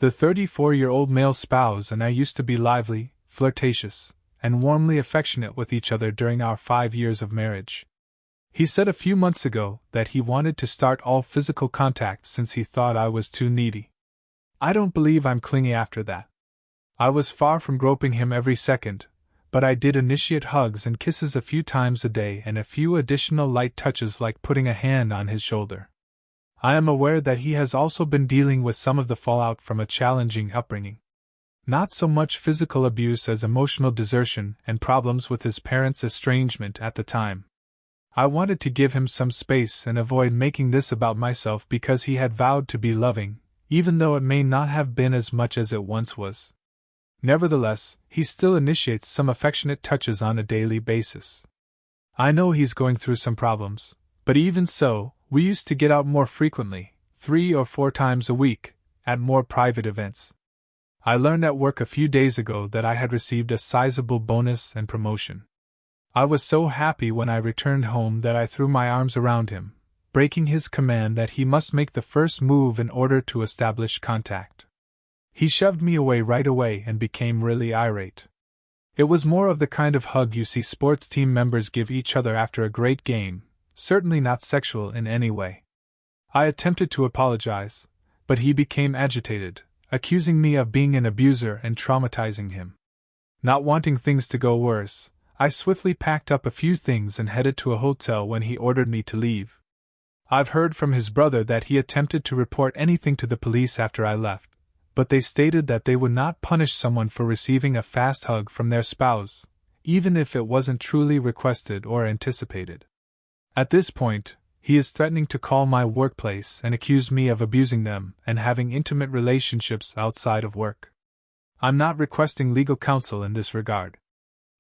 The 34-year-old male spouse and I used to be lively, flirtatious, and warmly affectionate with each other during our 5 years of marriage. He said a few months ago that he wanted to start all physical contact since he thought I was too needy. I don't believe I'm clingy after that. I was far from groping him every second, but I did initiate hugs and kisses a few times a day and a few additional light touches like putting a hand on his shoulder. I am aware that he has also been dealing with some of the fallout from a challenging upbringing. Not so much physical abuse as emotional desertion and problems with his parents' estrangement at the time. I wanted to give him some space and avoid making this about myself because he had vowed to be loving, even though it may not have been as much as it once was. Nevertheless, he still initiates some affectionate touches on a daily basis. I know he's going through some problems, but even so, we used to get out more frequently, 3 or 4 times a week, at more private events. I learned at work a few days ago that I had received a sizable bonus and promotion. I was so happy when I returned home that I threw my arms around him, breaking his command that he must make the first move in order to establish contact. He shoved me away right away and became really irate. It was more of the kind of hug you see sports team members give each other after a great game, certainly not sexual in any way. I attempted to apologize, but he became agitated, accusing me of being an abuser and traumatizing him. Not wanting things to go worse, I swiftly packed up a few things and headed to a hotel when he ordered me to leave. I've heard from his brother that he attempted to report anything to the police after I left, but they stated that they would not punish someone for receiving a fast hug from their spouse, even if it wasn't truly requested or anticipated. At this point, he is threatening to call my workplace and accuse me of abusing them and having intimate relationships outside of work. I'm not requesting legal counsel in this regard.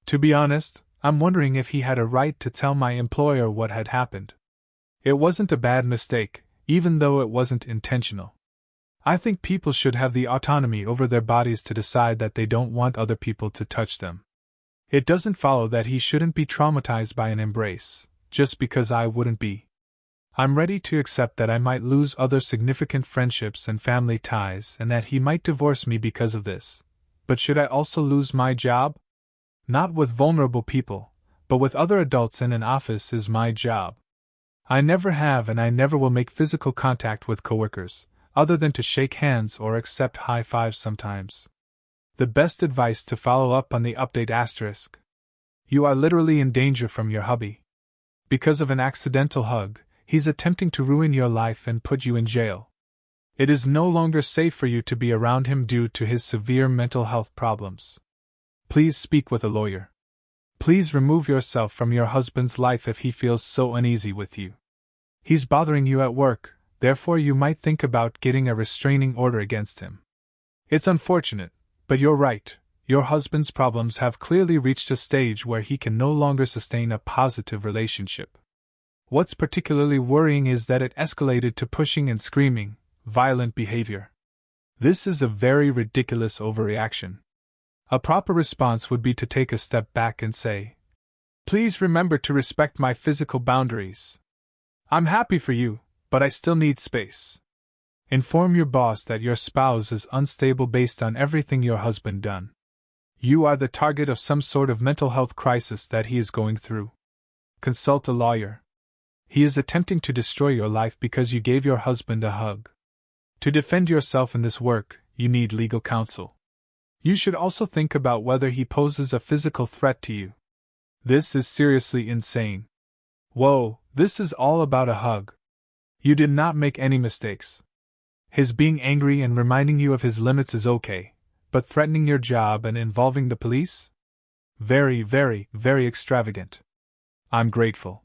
To be honest, I'm wondering if he had a right to tell my employer what had happened. It wasn't a bad mistake, even though it wasn't intentional. I think people should have the autonomy over their bodies to decide that they don't want other people to touch them. It doesn't follow that he shouldn't be traumatized by an embrace, just because I wouldn't be. I'm ready to accept that I might lose other significant friendships and family ties and that he might divorce me because of this. But should I also lose my job? Not with vulnerable people, but with other adults in an office is my job. I never have and I never will make physical contact with coworkers, other than to shake hands or accept high fives sometimes. The best advice to follow up on the update asterisk. You are literally in danger from your hubby. Because of an accidental hug, he's attempting to ruin your life and put you in jail. It is no longer safe for you to be around him due to his severe mental health problems. Please speak with a lawyer. Please remove yourself from your husband's life if he feels so uneasy with you. He's bothering you at work, therefore you might think about getting a restraining order against him. It's unfortunate, but you're right. Your husband's problems have clearly reached a stage where he can no longer sustain a positive relationship. What's particularly worrying is that it escalated to pushing and screaming, violent behavior. This is a very ridiculous overreaction. A proper response would be to take a step back and say, "Please remember to respect my physical boundaries. I'm happy for you, but I still need space." Inform your boss that your spouse is unstable based on everything your husband done. You are the target of some sort of mental health crisis that he is going through. Consult a lawyer. He is attempting to destroy your life because you gave your husband a hug. To defend yourself in this work, you need legal counsel. You should also think about whether he poses a physical threat to you. This is seriously insane. Whoa, this is all about a hug. You did not make any mistakes. His being angry and reminding you of his limits is okay, but threatening your job and involving the police? Very, very, very extravagant. I'm grateful.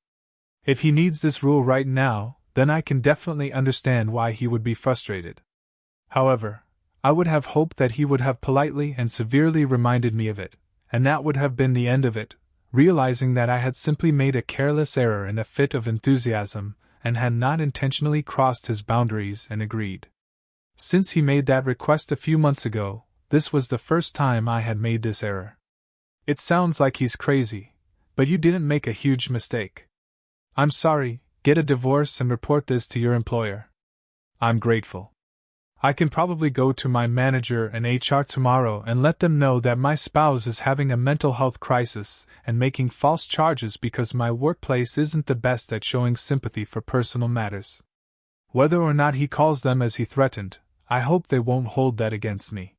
If he needs this rule right now, then I can definitely understand why he would be frustrated. However, I would have hoped that he would have politely and severely reminded me of it, and that would have been the end of it, realizing that I had simply made a careless error in a fit of enthusiasm and had not intentionally crossed his boundaries and agreed. Since he made that request a few months ago, this was the first time I had made this error. It sounds like he's crazy, but you didn't make a huge mistake. I'm sorry, get a divorce and report this to your employer. I'm grateful. I can probably go to my manager and HR tomorrow and let them know that my spouse is having a mental health crisis and making false charges because my workplace isn't the best at showing sympathy for personal matters. Whether or not he calls them as he threatened, I hope they won't hold that against me.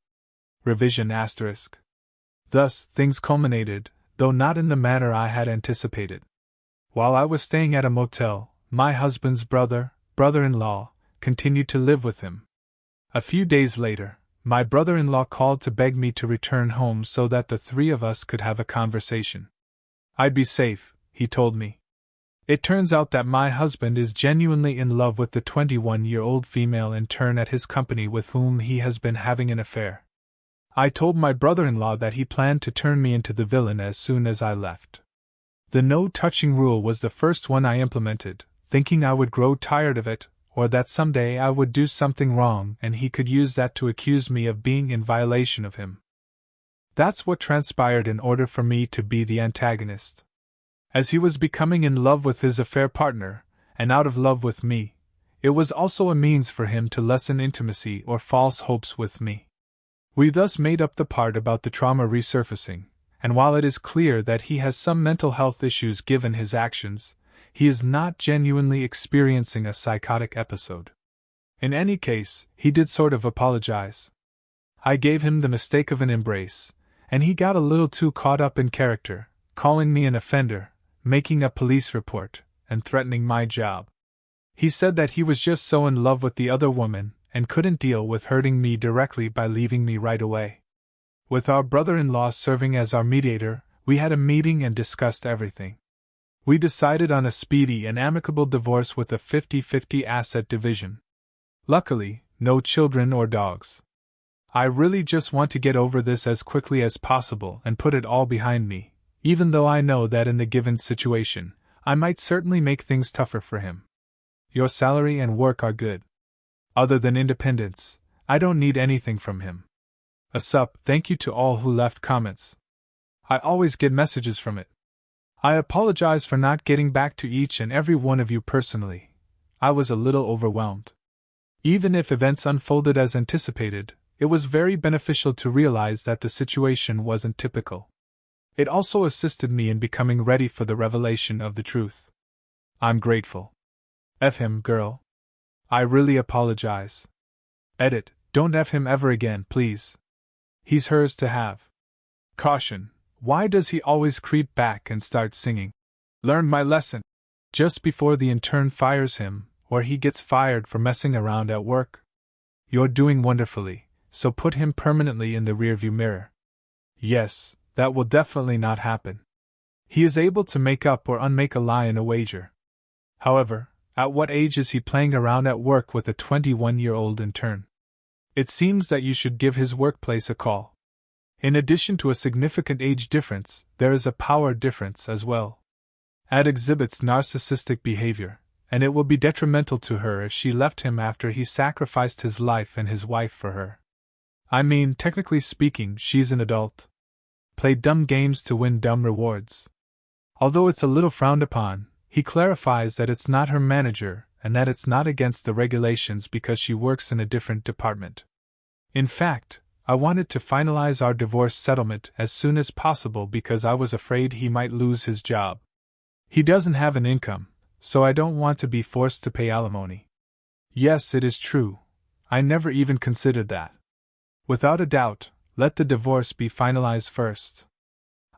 Revision asterisk. Thus, things culminated, though not in the manner I had anticipated. While I was staying at a motel, my husband's brother-in-law, continued to live with him. A few days later, my brother-in-law called to beg me to return home so that the three of us could have a conversation. I'd be safe, he told me. It turns out that my husband is genuinely in love with the 21-year-old female intern at his company with whom he has been having an affair. I told my brother-in-law that he planned to turn me into the villain as soon as I left. The no-touching rule was the first one I implemented, thinking I would grow tired of it, or that someday I would do something wrong and he could use that to accuse me of being in violation of him. That's what transpired in order for me to be the antagonist. As he was becoming in love with his affair partner, and out of love with me, it was also a means for him to lessen intimacy or false hopes with me. We thus made up the part about the trauma resurfacing, and while it is clear that he has some mental health issues given his actions, he is not genuinely experiencing a psychotic episode. In any case, he did sort of apologize. I gave him the mistake of an embrace, and he got a little too caught up in character, calling me an offender, making a police report, and threatening my job. He said that he was just so in love with the other woman and couldn't deal with hurting me directly by leaving me right away. With our brother-in-law serving as our mediator, we had a meeting and discussed everything. We decided on a speedy and amicable divorce with a 50-50 asset division. Luckily, no children or dogs. I really just want to get over this as quickly as possible and put it all behind me, even though I know that in the given situation, I might certainly make things tougher for him. Your salary and work are good. Other than independence, I don't need anything from him. A sup, thank you to all who left comments. I always get messages from it. I apologize for not getting back to each and every one of you personally. I was a little overwhelmed. Even if events unfolded as anticipated, it was very beneficial to realize that the situation wasn't typical. It also assisted me in becoming ready for the revelation of the truth. I'm grateful. F him, girl. I really apologize. Edit, don't F him ever again, please. He's hers to have. Caution, why does he always creep back and start singing? Learned my lesson. Just before the intern fires him, or he gets fired for messing around at work. You're doing wonderfully, so put him permanently in the rearview mirror. Yes, that will definitely not happen. He is able to make up or unmake a lie in a wager. However, at what age is he playing around at work with a 21-year-old intern? It seems that you should give his workplace a call. In addition to a significant age difference, there is a power difference as well. Ad exhibits narcissistic behavior, and it will be detrimental to her if she left him after he sacrificed his life and his wife for her. I mean, technically speaking, she's an adult. Play dumb games to win dumb rewards. Although it's a little frowned upon, he clarifies that it's not her manager and that it's not against the regulations because she works in a different department. In fact, I wanted to finalize our divorce settlement as soon as possible because I was afraid he might lose his job. He doesn't have an income, so I don't want to be forced to pay alimony. Yes, it is true. I never even considered that. Without a doubt, let the divorce be finalized first.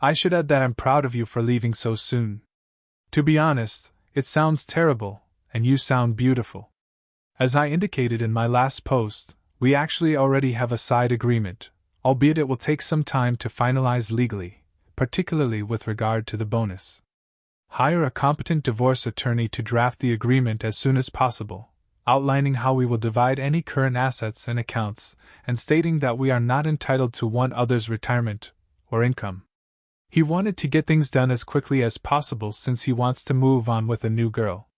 I should add that I'm proud of you for leaving so soon. To be honest, it sounds terrible, and you sound beautiful. As I indicated in my last post, we actually already have a side agreement, albeit it will take some time to finalize legally, particularly with regard to the bonus. Hire a competent divorce attorney to draft the agreement as soon as possible, outlining how we will divide any current assets and accounts, and stating that we are not entitled to one other's retirement or income. He wanted to get things done as quickly as possible since he wants to move on with a new girl.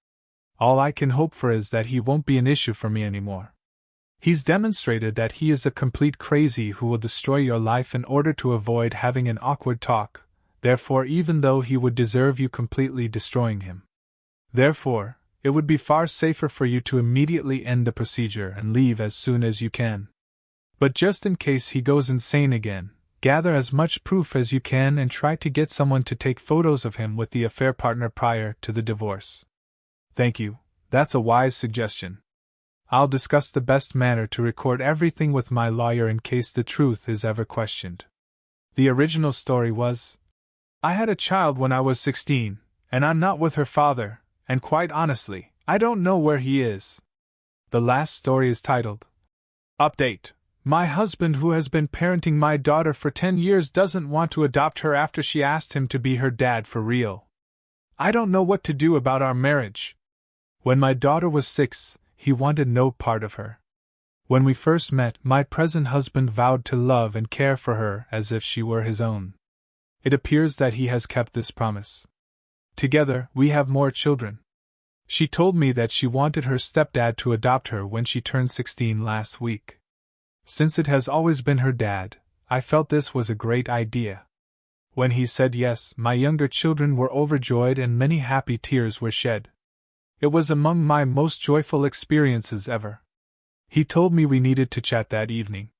All I can hope for is that he won't be an issue for me anymore. He's demonstrated that he is a complete crazy who will destroy your life in order to avoid having an awkward talk, therefore even though he would deserve you completely destroying him. Therefore, it would be far safer for you to immediately end the procedure and leave as soon as you can. But just in case he goes insane again, gather as much proof as you can and try to get someone to take photos of him with the affair partner prior to the divorce. Thank you, that's a wise suggestion. I'll discuss the best manner to record everything with my lawyer in case the truth is ever questioned. The original story was, I had a child when I was 16, and I'm not with her father, and quite honestly, I don't know where he is. The last story is titled, Update. My husband, who has been parenting my daughter for 10 years, doesn't want to adopt her after she asked him to be her dad for real. I don't know what to do about our marriage. When my daughter was 6, he wanted no part of her. When we first met, my present husband vowed to love and care for her as if she were his own. It appears that he has kept this promise. Together, we have more children. She told me that she wanted her stepdad to adopt her when she turned 16 last week. Since it has always been her dad, I felt this was a great idea. When he said yes, my younger children were overjoyed and many happy tears were shed. It was among my most joyful experiences ever. He told me we needed to chat that evening.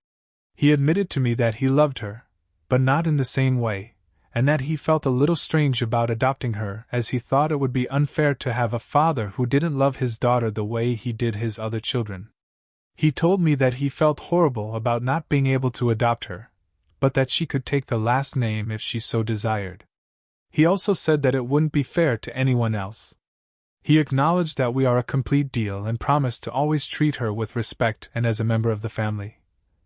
He admitted to me that he loved her, but not in the same way, and that he felt a little strange about adopting her, as he thought it would be unfair to have a father who didn't love his daughter the way he did his other children. He told me that he felt horrible about not being able to adopt her, but that she could take the last name if she so desired. He also said that it wouldn't be fair to anyone else. He acknowledged that we are a complete deal and promised to always treat her with respect and as a member of the family,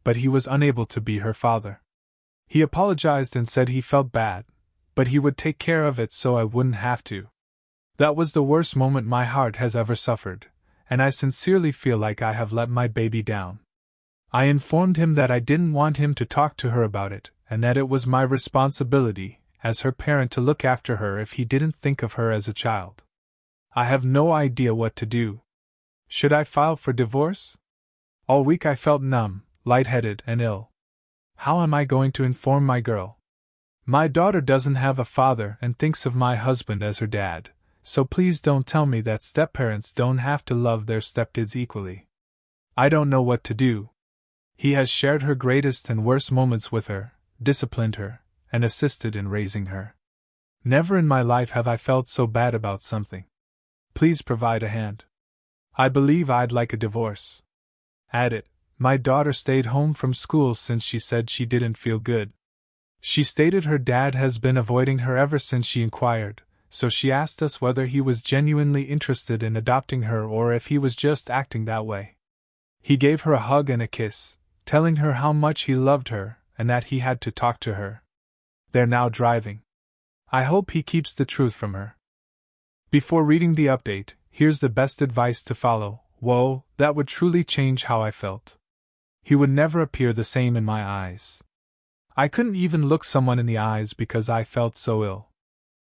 but he was unable to be her father. He apologized and said he felt bad, but he would take care of it so I wouldn't have to. That was the worst moment my heart has ever suffered, and I sincerely feel like I have let my baby down. I informed him that I didn't want him to talk to her about it, and that it was my responsibility, as her parent, to look after her if he didn't think of her as a child. I have no idea what to do. Should I file for divorce? All week I felt numb, lightheaded, and ill. How am I going to inform my girl? My daughter doesn't have a father and thinks of my husband as her dad, so please don't tell me that stepparents don't have to love their stepkids equally. I don't know what to do. He has shared her greatest and worst moments with her, disciplined her, and assisted in raising her. Never in my life have I felt so bad about something. Please provide a hand. I believe I'd like a divorce. Add it, my daughter stayed home from school since she said she didn't feel good. She stated her dad has been avoiding her ever since she inquired, so she asked us whether he was genuinely interested in adopting her or if he was just acting that way. He gave her a hug and a kiss, telling her how much he loved her and that he had to talk to her. They're now driving. I hope he keeps the truth from her. Before reading the update, here's the best advice to follow. Whoa, that would truly change how I felt. He would never appear the same in my eyes. I couldn't even look someone in the eyes because I felt so ill.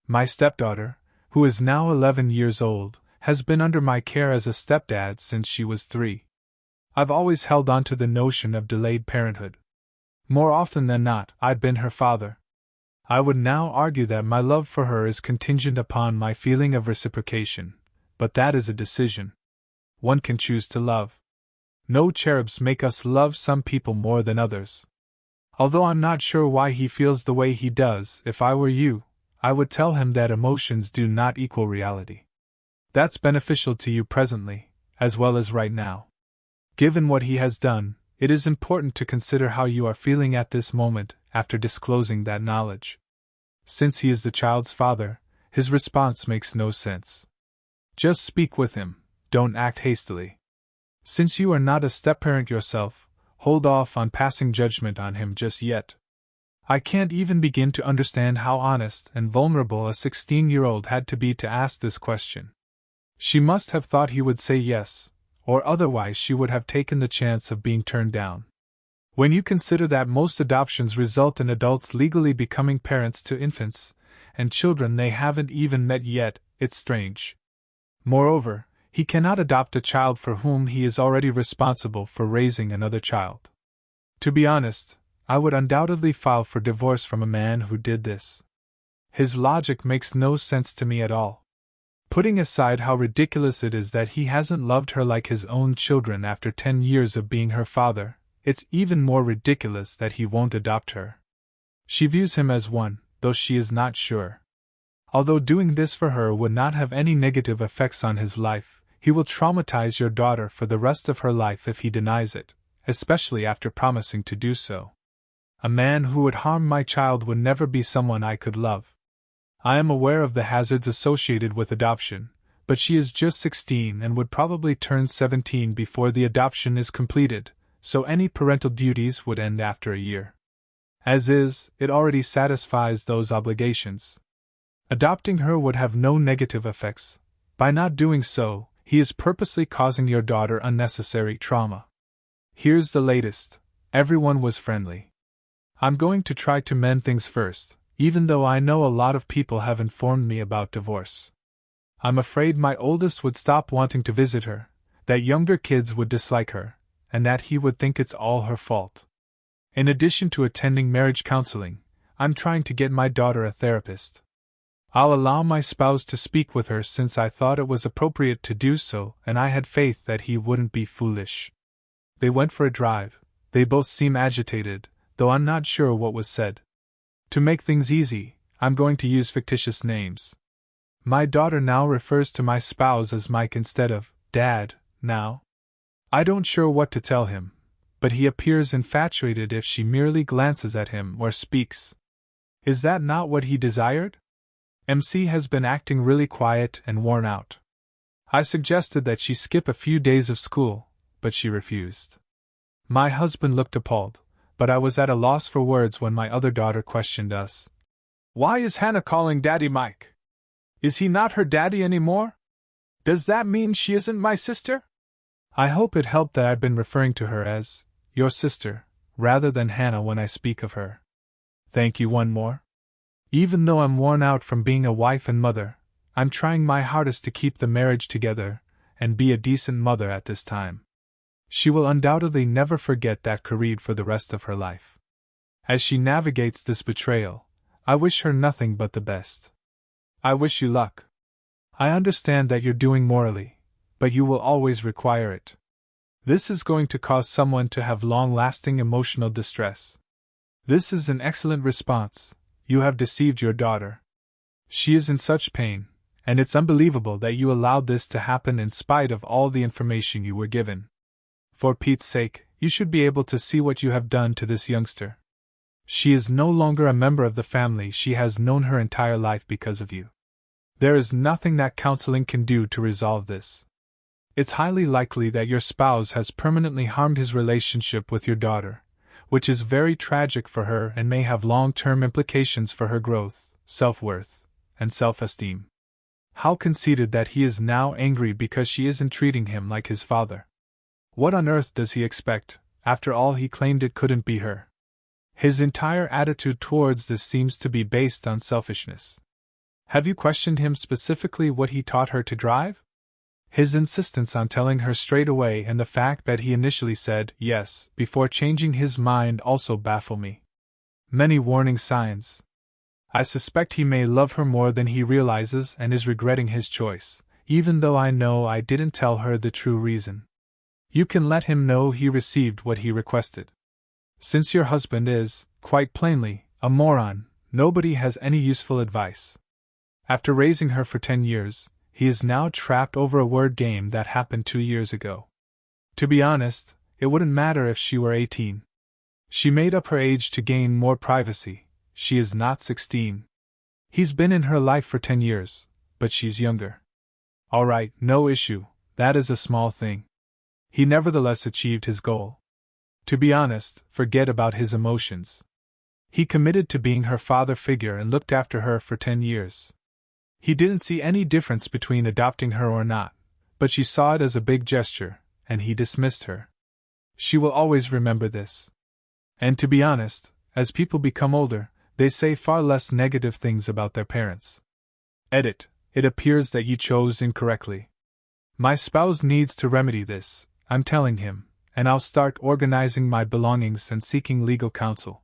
My stepdaughter, who is now 11 years old, has been under my care as a stepdad since she was 3. I've always held on to the notion of delayed parenthood. More often than not, I'd been her father. I would now argue that my love for her is contingent upon my feeling of reciprocation, but that is a decision. One can choose to love. No cherubs make us love some people more than others. Although I'm not sure why he feels the way he does, if I were you, I would tell him that emotions do not equal reality. That's beneficial to you presently, as well as right now. Given what he has done, it is important to consider how you are feeling at this moment after disclosing that knowledge. Since he is the child's father, his response makes no sense. Just speak with him, don't act hastily. Since you are not a stepparent yourself, hold off on passing judgment on him just yet. I can't even begin to understand how honest and vulnerable a 16-year-old had to be to ask this question. She must have thought he would say yes, or otherwise she would have taken the chance of being turned down. When you consider that most adoptions result in adults legally becoming parents to infants and children they haven't even met yet, it's strange. Moreover, he cannot adopt a child for whom he is already responsible for raising another child. To be honest, I would undoubtedly file for divorce from a man who did this. His logic makes no sense to me at all. Putting aside how ridiculous it is that he hasn't loved her like his own children after 10 years of being her father, it's even more ridiculous that he won't adopt her. She views him as one, though she is not sure. Although doing this for her would not have any negative effects on his life, he will traumatize your daughter for the rest of her life if he denies it, especially after promising to do so. A man who would harm my child would never be someone I could love. I am aware of the hazards associated with adoption, but she is just 16 and would probably turn 17 before the adoption is completed, so any parental duties would end after a year. As is, it already satisfies those obligations. Adopting her would have no negative effects. By not doing so, he is purposely causing your daughter unnecessary trauma. Here's the latest. Everyone was friendly. I'm going to try to mend things first, even though I know a lot of people have informed me about divorce. I'm afraid my oldest would stop wanting to visit her, that younger kids would dislike her, and that he would think it's all her fault. In addition to attending marriage counseling, I'm trying to get my daughter a therapist. I'll allow my spouse to speak with her since I thought it was appropriate to do so, and I had faith that he wouldn't be foolish. They went for a drive. They both seem agitated, though I'm not sure what was said. To make things easy, I'm going to use fictitious names. My daughter now refers to my spouse as Mike instead of Dad, now. I don't sure what to tell him, but he appears infatuated if she merely glances at him or speaks. Is that not what he desired? MC has been acting really quiet and worn out. I suggested that she skip a few days of school, but she refused. My husband looked appalled, but I was at a loss for words when my other daughter questioned us. Why is Hannah calling Daddy Mike? Is he not her daddy anymore? Does that mean she isn't my sister? I hope it helped that I've been referring to her as your sister, rather than Hannah when I speak of her. Thank you. One more. Even though I'm worn out from being a wife and mother, I'm trying my hardest to keep the marriage together and be a decent mother at this time. She will undoubtedly never forget that creed for the rest of her life. As she navigates this betrayal, I wish her nothing but the best. I wish you luck. I understand that you're doing morally, but you will always require it. This is going to cause someone to have long-lasting emotional distress. This is an excellent response. You have deceived your daughter. She is in such pain, and it's unbelievable that you allowed this to happen in spite of all the information you were given. For Pete's sake, you should be able to see what you have done to this youngster. She is no longer a member of the family she has known her entire life because of you. There is nothing that counseling can do to resolve this. It's highly likely that your spouse has permanently harmed his relationship with your daughter, which is very tragic for her and may have long-term implications for her growth, self-worth, and self-esteem. How conceited that he is now angry because she isn't treating him like his father. What on earth does he expect? After all, he claimed it couldn't be her. His entire attitude towards this seems to be based on selfishness. Have you questioned him specifically what he taught her to drive? His insistence on telling her straight away and the fact that he initially said yes before changing his mind also baffle me. Many warning signs. I suspect he may love her more than he realizes and is regretting his choice, even though I know I didn't tell her the true reason. You can let him know he received what he requested. Since your husband is, quite plainly, a moron, nobody has any useful advice. After raising her for 10 years, he is now trapped over a word game that happened 2 years ago. To be honest, it wouldn't matter if she were 18. She made up her age to gain more privacy. She is not 16. He's been in her life for 10 years, but she's younger. All right, no issue, that is a small thing. He nevertheless achieved his goal. To be honest, forget about his emotions. He committed to being her father figure and looked after her for 10 years. He didn't see any difference between adopting her or not, but she saw it as a big gesture, and he dismissed her. She will always remember this. And to be honest, as people become older, they say far less negative things about their parents. Edit. It appears that you chose incorrectly. My spouse needs to remedy this, I'm telling him, and I'll start organizing my belongings and seeking legal counsel.